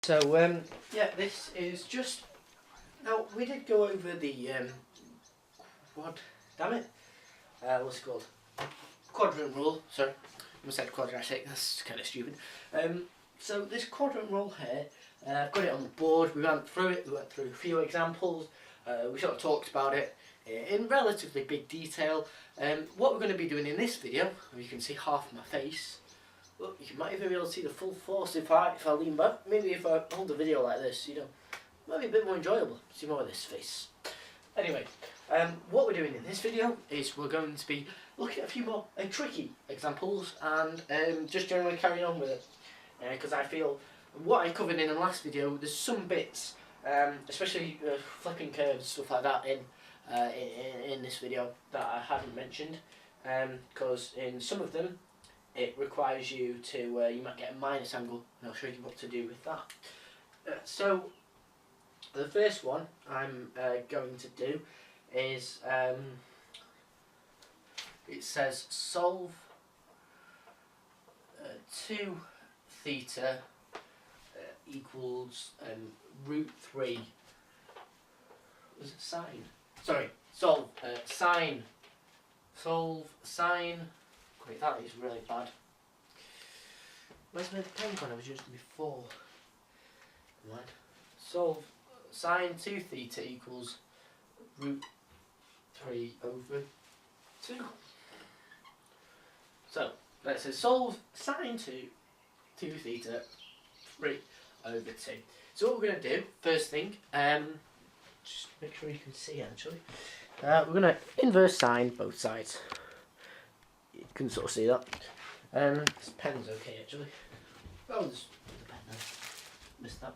So yeah, this is just, now we did go over the what's it called? Quadrant rule. Sorry, I said quadratic. That's kind of stupid. So this quadrant rule here, I've got it on the board. We went through it. We went through a few examples. We sort of talked about it in relatively big detail. What we're going to be doing in this video, you can see half my face. Look, you might even be able to see the full force if I lean back. Maybe if I hold the video like this, you know, might be a bit more enjoyable. See more of this face. Anyway, what we're doing in this video is we're going to be looking at a few more tricky examples and just generally carrying on with it. Because I feel what I covered in the last video, there's some bits, especially flipping curves, stuff like that in this video that I haven't mentioned. Because in some of them, it requires you to, you might get a minus angle, and I'll show you what to do with that. So, the first one I'm going to do is, it says solve 2 theta equals root 3, was it sine? Sorry, solve sine, wait, that is really bad. Where's my pen when I was using before? Right. Solve sine 2 theta equals root 3 over 2. So, let's say solve sine 2 theta 3 over 2. So what we're going to do, first thing, just make sure you can see actually. We're going to inverse sine both sides. You can sort of see that. This pen's okay actually. Oh, there's the pen there. Missed that.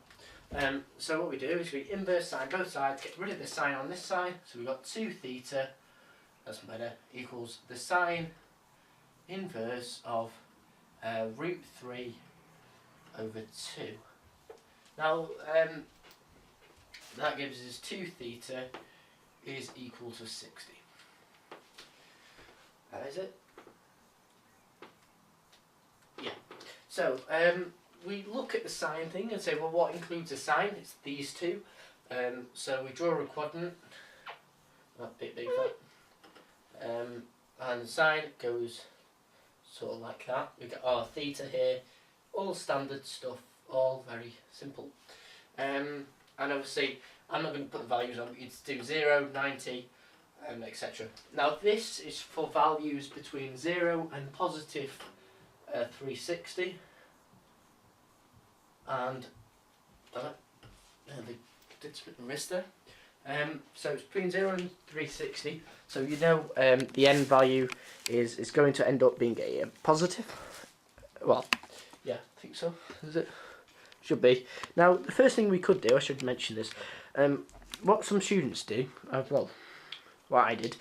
So what we do is we inverse sine both sides, get rid of the sine on this side. So we've got 2 theta, that's better, equals the sine inverse of root 3 over 2. Now that gives us 2 theta is equal to 60. Is it? Yeah. So we look at the sine thing and say, well, what includes a sine? It's these two. So we draw a quadrant. That bit big that. And the sine goes sort of like that. We get our theta here. All standard stuff. All very simple. And obviously, I'm not going to put the values on. It's do 0, 90, etc. Now this is for values between 0 and positive 360. And they did split the wrist there. So it's between 0 and 360. So you know the end value is going to end up being a positive. Well, yeah, I think so. Is it? Should be. Now the first thing we could do, I should mention this. What some students do, well, what I did,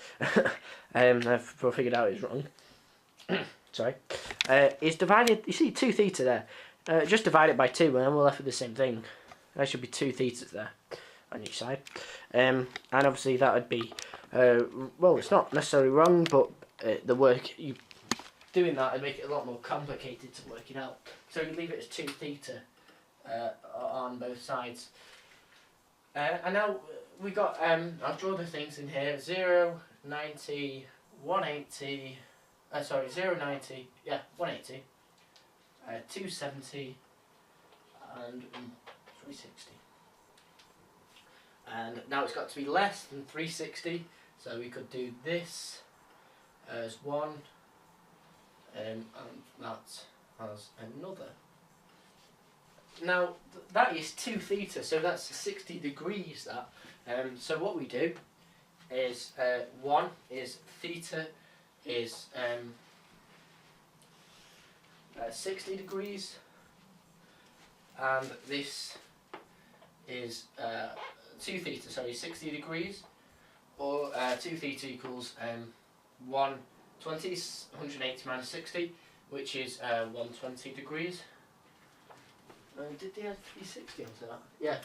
I've figured out is wrong. Sorry, is divided. You see 2 theta there. Just divide it by 2, and then we're left with the same thing. There should be 2 thetas there on each side, and obviously that would be, well, it's not necessarily wrong, but the work you doing that would make it a lot more complicated to work it out. So you leave it as 2 theta on both sides. And now we got, I'll draw the things in here: 0, 90, 180. Sorry, 0, 90. Yeah, 180. 270 and 360. And now it's got to be less than 360, so we could do this as 1 and that as another. Now that is 2 theta, so that's 60 degrees that. So what we do is 1 is theta is 60 degrees, and this is 2 theta, sorry, 60 degrees, or 2 theta equals 120, 180 minus 60, which is 120 degrees. Did they add 360 onto that? Yeah.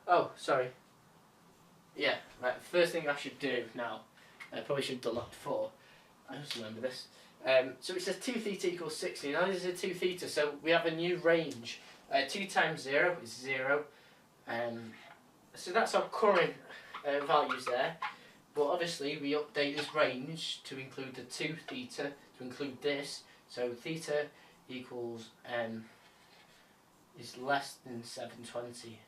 Oh, sorry. Yeah, right, first thing I should do now, I probably should have done that before, I just remember this. So it says 2 theta equals 60, now this is a 2 theta, so we have a new range 2 times 0 is 0. So that's our current values there. But obviously we update this range to include the 2 theta, to include this. So theta equals is less than 720.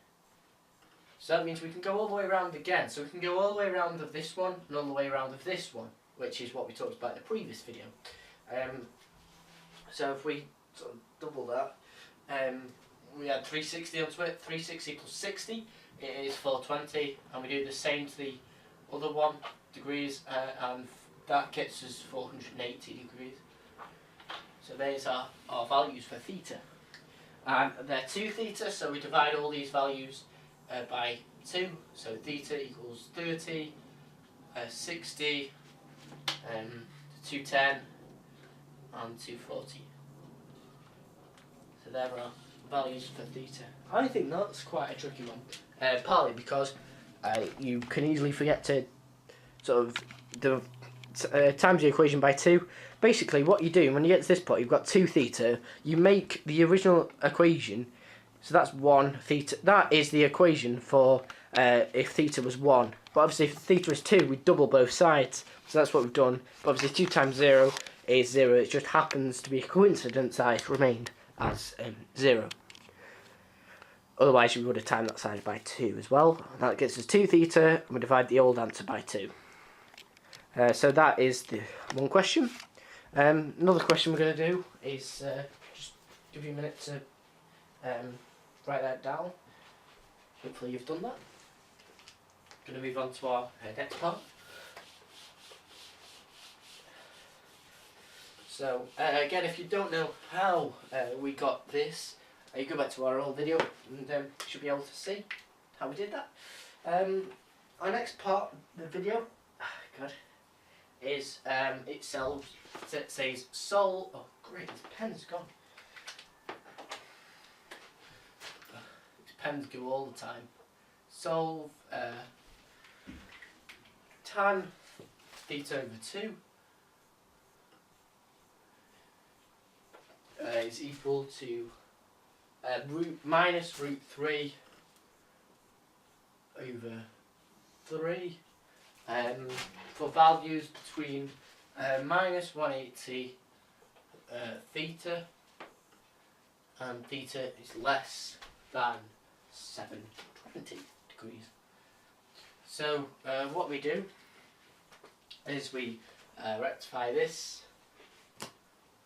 So that means we can go all the way around again. So we can go all the way around of this one and all the way around of this one, which is what we talked about in the previous video. So if we sort of double that, we add 360 onto it. 360 plus 60 it is 420, and we do the same to the other 1 degrees, and that gets us 480 degrees. So there's our values for theta. And they're 2 theta, so we divide all these values by 2. So theta equals 30, 60, 210, and 240. So there are values for theta. I think that's quite a tricky one, partly because you can easily forget to sort of times the equation by 2. Basically what you do when you get to this point, you've got 2 theta, you make the original equation, so that's 1 theta, that is the equation for if theta was 1, but obviously if theta is 2 we double both sides, so that's what we've done. But obviously 2 times 0 is 0, it just happens to be a coincidence that it remained as 0. Otherwise we would have timed that side by 2 as well. That gets us 2 theta, and we divide the old answer by 2. So that is the one question. Another question we're going to do is just give you a minute to write that down. Hopefully you've done that. Going to move on to our next part. So again, if you don't know how we got this, you go back to our old video and you should be able to see how we did that. Our next part of the video, is itself. It says solve. Oh great, this pen's gone. These pens go all the time. Solve tan theta over 2 is equal to minus root 3 over 3 for values between minus 180 theta and theta is less than 720 degrees. So what we do is we rectify this.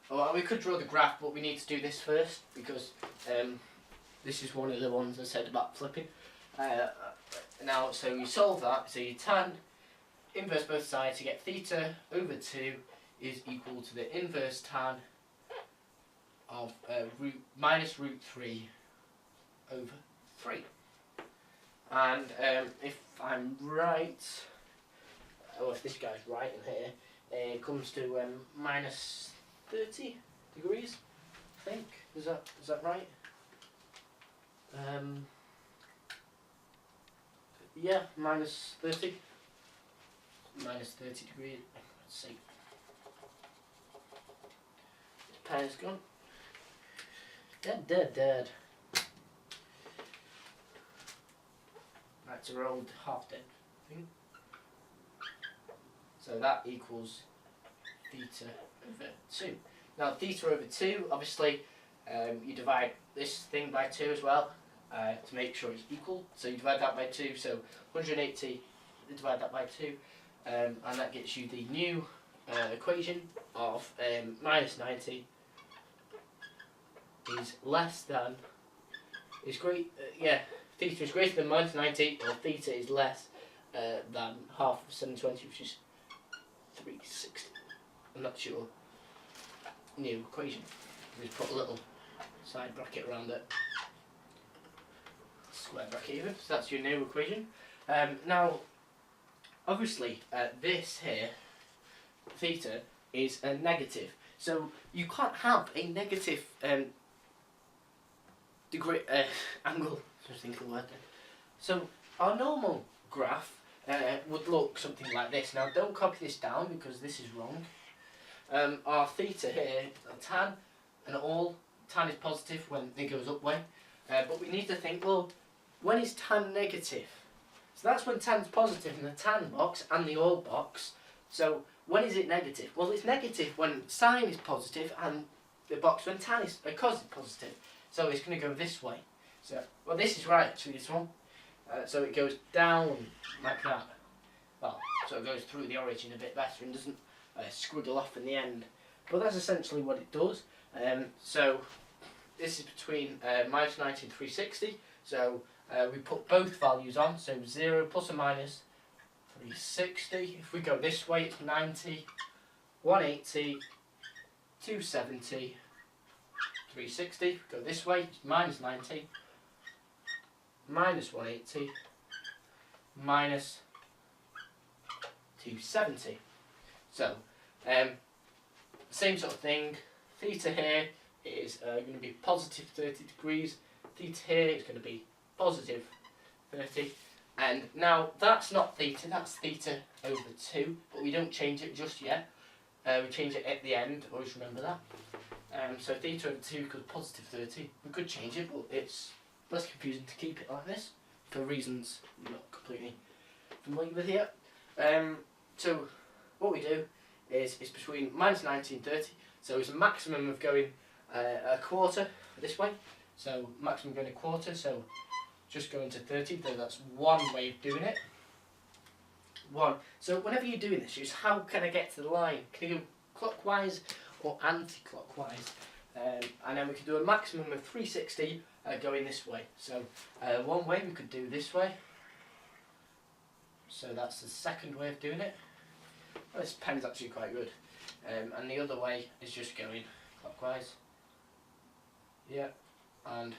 Well, we could draw the graph, but we need to do this first because this is one of the ones I said about flipping. Now, so you solve that, so you tan inverse both sides to get theta over 2 is equal to the inverse tan of minus root 3 over 3. And if I'm right, or if this guy's right in here, it comes to minus 30 degrees, I think. Is that right? Yeah, minus 30. Minus 30 degrees. Let's see. This pen is gone. Dead. That's our old half dead thing. So that equals theta over 2. Now theta over 2, obviously you divide this thing by 2 as well to make sure it's equal. So you divide that by 2, so 180, you divide that by 2, and that gets you the new equation of minus 90 is less than, theta is greater than minus 90, or theta is less than half of 720, which is 360. And that's your new equation. Just put a little side bracket around it. Square bracket even. So that's your new equation. Now, obviously, this here, theta, is a negative. So you can't have a negative degree angle. Just think of the word then. So our normal graph would look something like this. Now don't copy this down because this is wrong. Our theta here, tan and all tan is positive when it goes up way. But we need to think, well, when is tan negative? So that's when tan's positive in the tan box and the oil box. So when is it negative? Well, it's negative when sine is positive and the box when tan is cos is positive. So it's going to go this way. So, well, this is right actually, this one. So it goes down like that. Well, so it goes through the origin a bit better and doesn't squiggle off in the end. But that's essentially what it does. So this is between minus 90 and 360. So we put both values on. So 0 plus or minus 360. If we go this way, it's 90, 180, 270, 360. Go this way, it's minus 90, minus 180, minus 270. So, same sort of thing. Theta here is going to be positive 30 degrees. Theta here is going to be positive 30. And now that's not theta, that's theta over 2, but we don't change it just yet. We change it at the end, always remember that. So theta over 2 equals positive 30. We could change it, but it's less confusing to keep it like this, for reasons I'm not completely familiar with here. So what we do is it's between minus 90 and 30, so it's a maximum of going a quarter this way, so maximum going a quarter, so just going to 30, so that's one way of doing it. So whenever you're doing this, use how can I get to the line? Can you go clockwise or anti-clockwise? And then we can do a maximum of 360 going this way. So one way we could do this way. So that's the second way of doing it. Well, this pen's actually quite good. And the other way is just going clockwise. Yeah, and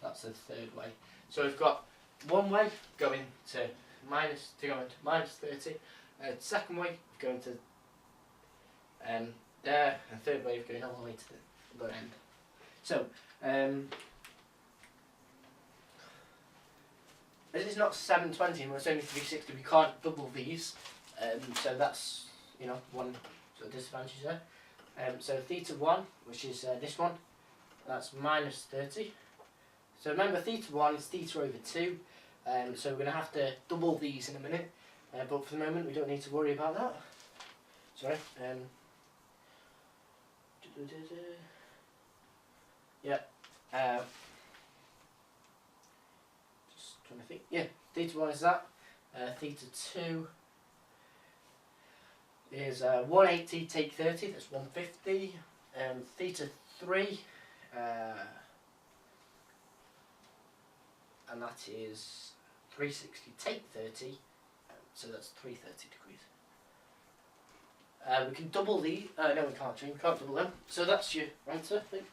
that's the third way. So we've got one way going to minus 30. Second way going to there, and third way of going all the way to the other end. So as it's not 720 and it's only 360, we can't double these. So that's, you know, one sort of disadvantage there. So theta 1, which is this one, that's minus 30. So remember, theta 1 is theta over 2. So we're going to have to double these in a minute. But for the moment, we don't need to worry about that. Sorry. Yeah. Just trying to think. Yeah, theta 1 is that. Theta 2 is 180 take 30, that's 150. Theta 3, and that is 360 take 30, so that's 330 degrees. We can double the, no we can't, we can't double them, so that's your answer, I think.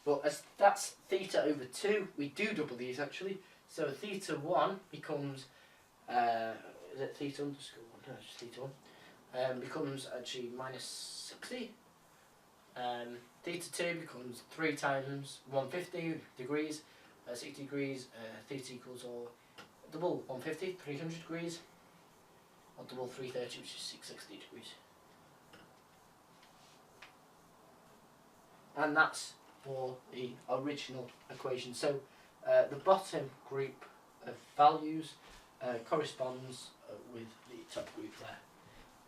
But as that's theta over 2, we do double these actually, so theta 1 becomes, is it theta underscore 1? No, it's just theta 1. Becomes actually minus 60. Theta 2 becomes 3 times 150 degrees, 60 degrees. Theta equals or double 150, 300 degrees, or double 330, which is 660 degrees. And that's for the original equation. So the bottom group of values corresponds with the top group there.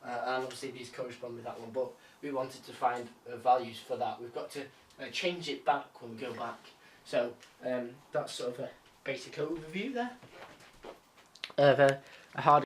And obviously these correspond with that one, but we wanted to find values for that. We've got to change it back when we go back. So that's sort of a basic overview there of a hard